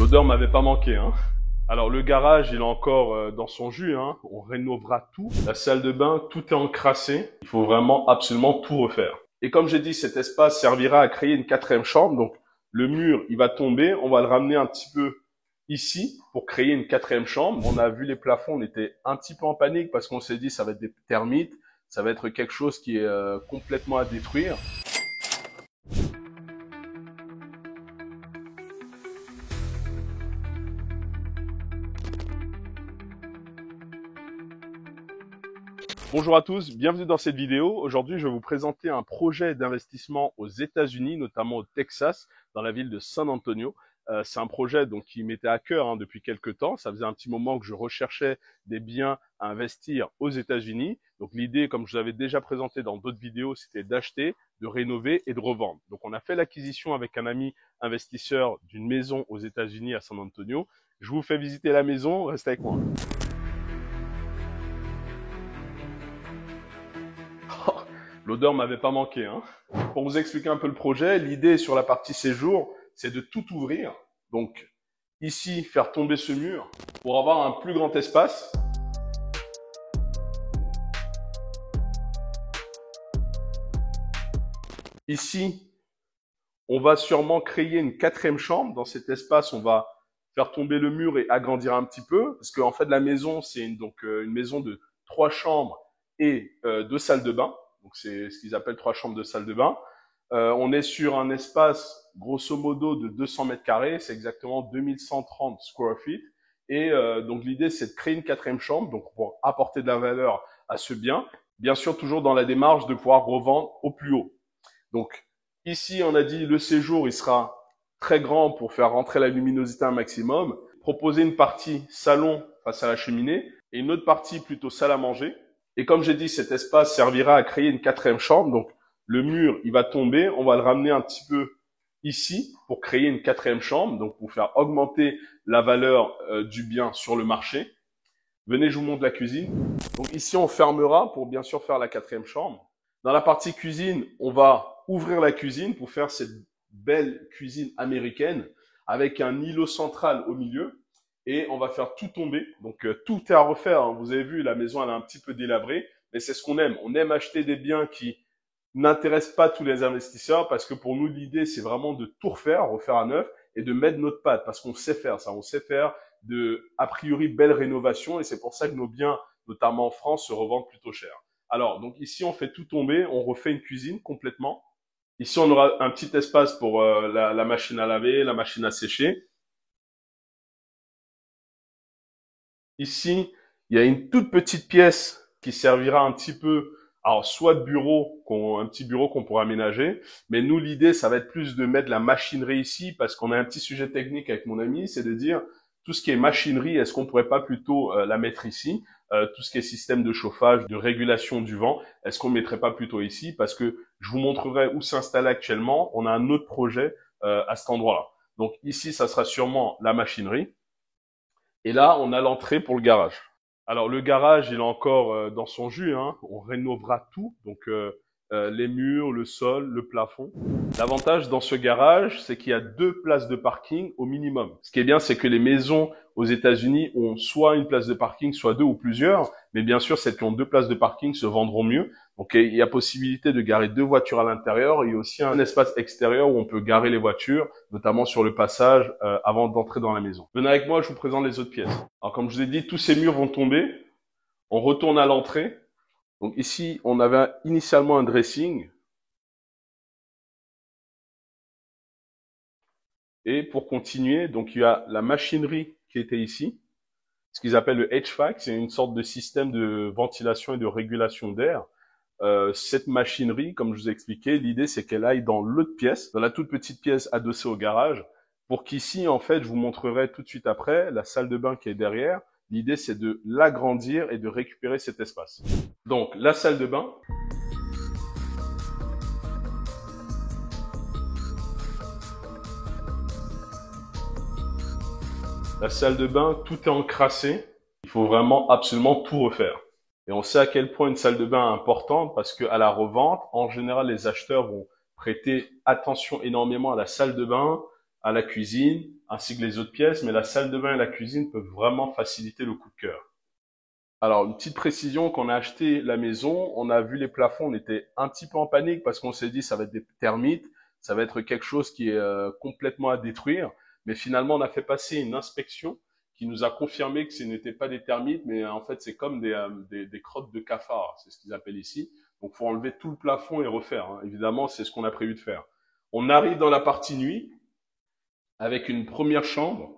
L'odeur m'avait pas manqué, hein. Alors le garage, il est encore dans son jus, hein. On rénovera tout. La salle de bain, tout est encrassé. Il faut vraiment absolument tout refaire. Et comme j'ai dit, cet espace servira à créer une quatrième chambre. Donc le mur, il va tomber. On va le ramener un petit peu ici pour créer une quatrième chambre. On a vu les plafonds, on était un petit peu en panique parce qu'on s'est dit ça va être des termites, ça va être quelque chose qui est complètement à détruire. Bonjour à tous, bienvenue dans cette vidéo. Aujourd'hui, je vais vous présenter un projet d'investissement aux États-Unis, notamment au Texas, dans la ville de San Antonio. C'est un projet donc qui m'était à cœur depuis quelques temps. Ça faisait un petit moment que je recherchais des biens à investir aux États-Unis. Donc l'idée, comme je vous l'avais déjà présenté dans d'autres vidéos, c'était d'acheter, de rénover et de revendre. Donc on a fait l'acquisition avec un ami investisseur d'une maison aux États-Unis à San Antonio. Je vous fais visiter la maison, restez avec moi. L'odeur m'avait pas manqué, hein. Pour vous expliquer un peu le projet, l'idée sur la partie séjour, c'est de tout ouvrir. Donc, ici, faire tomber ce mur pour avoir un plus grand espace. Ici, on va sûrement créer une quatrième chambre. Dans cet espace, on va faire tomber le mur et agrandir un petit peu. Parce qu'en fait, la maison, c'est une maison de 3 chambres et 2 salles de bain. Donc, c'est ce qu'ils appellent 3 chambres de salle de bain. On est sur un espace, grosso modo, de 200 mètres carrés. C'est exactement 2130 square feet. Et donc, l'idée, c'est de créer une quatrième chambre, donc pour apporter de la valeur à ce bien. Bien sûr, toujours dans la démarche de pouvoir revendre au plus haut. Donc, ici, on a dit, le séjour, il sera très grand pour faire rentrer la luminosité un maximum. Proposer une partie salon face à la cheminée et une autre partie plutôt salle à manger. Et comme j'ai dit, cet espace servira à créer une quatrième chambre. Donc, le mur, il va tomber. On va le ramener un petit peu ici pour créer une quatrième chambre. Donc, pour faire augmenter la valeur du bien sur le marché. Venez, je vous montre la cuisine. Donc, ici, on fermera pour bien sûr faire la quatrième chambre. Dans la partie cuisine, on va ouvrir la cuisine pour faire cette belle cuisine américaine avec un îlot central au milieu. Et on va faire tout tomber. Donc, tout est à refaire, hein. Vous avez vu, la maison, elle est un petit peu délabrée. Mais c'est ce qu'on aime. On aime acheter des biens qui n'intéressent pas tous les investisseurs parce que pour nous, l'idée, c'est vraiment de tout refaire à neuf et de mettre notre patte parce qu'on sait faire ça. On sait faire a priori, belles rénovations et c'est pour ça que nos biens, notamment en France, se revendent plutôt cher. Alors, donc ici, on fait tout tomber. On refait une cuisine complètement. Ici, on aura un petit espace pour la machine à laver, la machine à sécher. Ici, il y a une toute petite pièce qui servira un petit peu, alors soit de bureau, un petit bureau qu'on pourra aménager, mais nous, l'idée, ça va être plus de mettre la machinerie ici, parce qu'on a un petit sujet technique avec mon ami, c'est de dire, tout ce qui est machinerie, est-ce qu'on pourrait pas plutôt la mettre ici? Tout ce qui est système de chauffage, de régulation du vent, est-ce qu'on mettrait pas plutôt ici? Parce que je vous montrerai où s'installer actuellement. On a un autre projet à cet endroit-là. Donc ici, ça sera sûrement la machinerie. Et là, on a l'entrée pour le garage. Alors le garage, il est encore dans son jus, hein. On rénovera tout, donc les murs, le sol, le plafond. L'avantage dans ce garage, c'est qu'il y a 2 places de parking au minimum. Ce qui est bien, c'est que les maisons aux États-Unis ont soit une place de parking, soit 2 ou plusieurs. Mais bien sûr, celles qui ont 2 places de parking se vendront mieux. Donc il y a possibilité de garer 2 voitures à l'intérieur. Il y a aussi un espace extérieur où on peut garer les voitures, notamment sur le passage avant d'entrer dans la maison. Venez avec moi, je vous présente les autres pièces. Alors comme je vous ai dit, tous ces murs vont tomber. On retourne à l'entrée. Donc ici, on avait initialement un dressing. Et pour continuer, donc il y a la machinerie qui était ici, ce qu'ils appellent le HVAC, c'est une sorte de système de ventilation et de régulation d'air. Cette machinerie, comme je vous ai expliqué, l'idée c'est qu'elle aille dans l'autre pièce, dans la toute petite pièce adossée au garage, pour qu'ici, en fait, je vous montrerai tout de suite après, la salle de bain qui est derrière. L'idée c'est de l'agrandir et de récupérer cet espace. Donc, la salle de bain. La salle de bain, tout est encrassé. Il faut vraiment absolument tout refaire. Et on sait à quel point une salle de bain est importante parce qu'à la revente, en général, les acheteurs vont prêter attention énormément à la salle de bain, à la cuisine, ainsi que les autres pièces, mais la salle de bain et la cuisine peuvent vraiment faciliter le coup de cœur. Alors, une petite précision, quand on a acheté la maison, on a vu les plafonds, on était un petit peu en panique parce qu'on s'est dit ça va être des termites, ça va être quelque chose qui est complètement à détruire. Mais finalement, on a fait passer une inspection qui nous a confirmé que ce n'était pas des termites, mais en fait, c'est comme des crottes de cafard, c'est ce qu'ils appellent ici. Donc, faut enlever tout le plafond et refaire, hein. Évidemment, c'est ce qu'on a prévu de faire. On arrive dans la partie nuit avec une première chambre.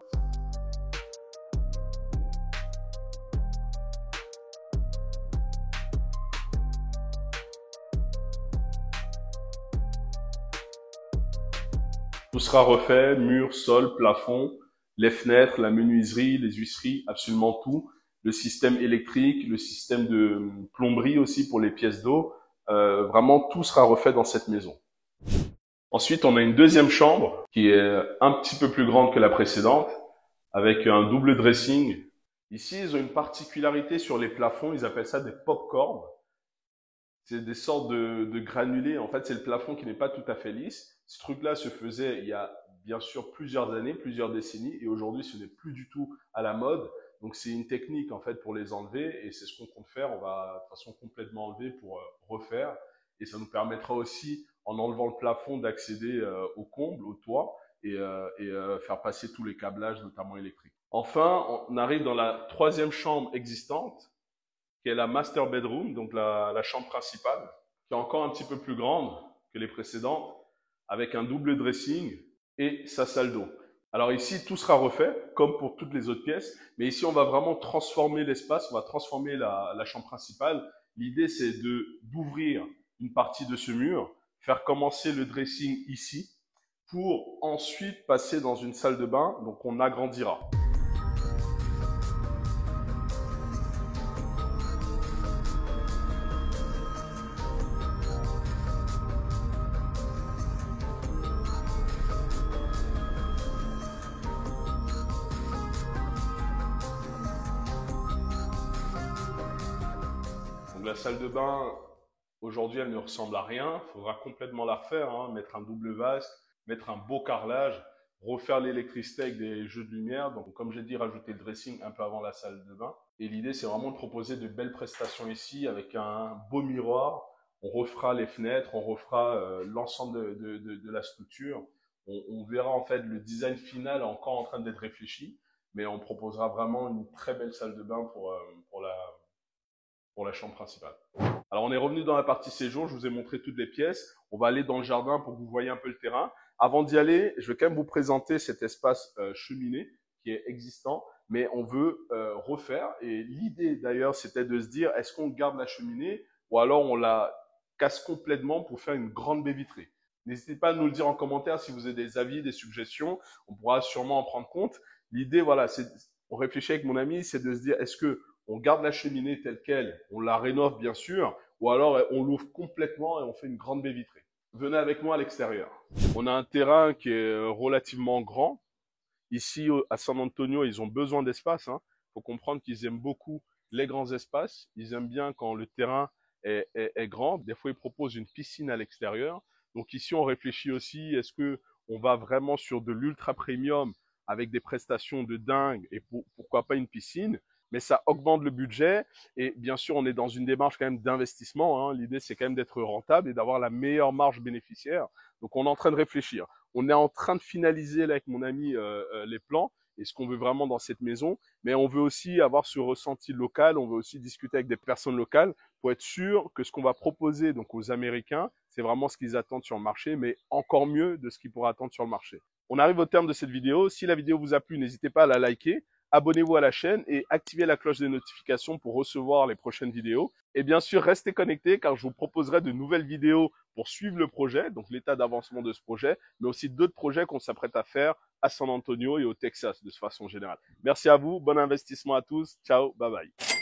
Tout sera refait, mur, sol, plafond, les fenêtres, la menuiserie, les huisseries, absolument tout. Le système électrique, le système de plomberie aussi pour les pièces d'eau. Vraiment, tout sera refait dans cette maison. Ensuite, on a une deuxième chambre qui est un petit peu plus grande que la précédente, avec un double dressing. Ici, ils ont une particularité sur les plafonds, ils appellent ça des pop-cords. C'est des sortes de granulés. En fait, c'est le plafond qui n'est pas tout à fait lisse. Ce truc-là se faisait il y a bien sûr plusieurs années, plusieurs décennies, et aujourd'hui, ce n'est plus du tout à la mode. Donc, c'est une technique en fait pour les enlever, et c'est ce qu'on compte faire. On va de façon complètement enlever pour refaire, et ça nous permettra aussi, en enlevant le plafond, d'accéder au comble, au toit, et faire passer tous les câblages, notamment électriques. Enfin, on arrive dans la troisième chambre existante, qui est la master bedroom, donc la chambre principale, qui est encore un petit peu plus grande que les précédentes, avec un double dressing et sa salle d'eau. Alors ici, tout sera refait, comme pour toutes les autres pièces, mais ici, on va vraiment transformer l'espace, on va transformer la chambre principale. L'idée, c'est d'ouvrir une partie de ce mur, faire commencer le dressing ici, pour ensuite passer dans une salle de bain, donc on agrandira. Donc la salle de bain, aujourd'hui, elle ne ressemble à rien. Il faudra complètement la refaire, hein, mettre un double vasque, mettre un beau carrelage, refaire l'électricité avec des jeux de lumière. Donc, comme j'ai dit, rajouter le dressing un peu avant la salle de bain. Et l'idée, c'est vraiment de proposer de belles prestations ici avec un beau miroir. On refera les fenêtres, on refera l'ensemble de la structure. On verra en fait le design final encore en train d'être réfléchi, mais on proposera vraiment une très belle salle de bain pour la chambre principale. Alors, on est revenu dans la partie séjour. Je vous ai montré toutes les pièces. On va aller dans le jardin pour que vous voyez un peu le terrain. Avant d'y aller, je vais quand même vous présenter cet espace cheminée qui est existant, mais on veut refaire. Et l'idée, d'ailleurs, c'était de se dire, est-ce qu'on garde la cheminée ou alors on la casse complètement pour faire une grande baie vitrée? N'hésitez pas à nous le dire en commentaire si vous avez des avis, des suggestions. On pourra sûrement en prendre compte. L'idée, voilà, on réfléchit avec mon ami, c'est de se dire, est-ce que on garde la cheminée telle quelle, on la rénove bien sûr, ou alors on l'ouvre complètement et on fait une grande baie vitrée. Venez avec moi à l'extérieur. On a un terrain qui est relativement grand. Ici, à San Antonio, ils ont besoin d'espace. Il faut comprendre qu'ils aiment beaucoup les grands espaces. Ils aiment bien quand le terrain est grand. Des fois, ils proposent une piscine à l'extérieur. Donc ici, on réfléchit aussi, est-ce que on va vraiment sur de l'ultra premium avec des prestations de dingue et pourquoi pas une piscine? Mais ça augmente le budget et bien sûr, on est dans une démarche quand même d'investissement. L'idée, c'est quand même d'être rentable et d'avoir la meilleure marge bénéficiaire. Donc, on est en train de réfléchir. On est en train de finaliser là, avec mon ami les plans et ce qu'on veut vraiment dans cette maison. Mais on veut aussi avoir ce ressenti local. On veut aussi discuter avec des personnes locales pour être sûr que ce qu'on va proposer donc aux Américains, c'est vraiment ce qu'ils attendent sur le marché, mais encore mieux de ce qu'ils pourraient attendre sur le marché. On arrive au terme de cette vidéo. Si la vidéo vous a plu, n'hésitez pas à la liker. Abonnez-vous à la chaîne et activez la cloche des notifications pour recevoir les prochaines vidéos. Et bien sûr, restez connectés car je vous proposerai de nouvelles vidéos pour suivre le projet, donc l'état d'avancement de ce projet, mais aussi d'autres projets qu'on s'apprête à faire à San Antonio et au Texas de façon générale. Merci à vous, bon investissement à tous, ciao, bye bye.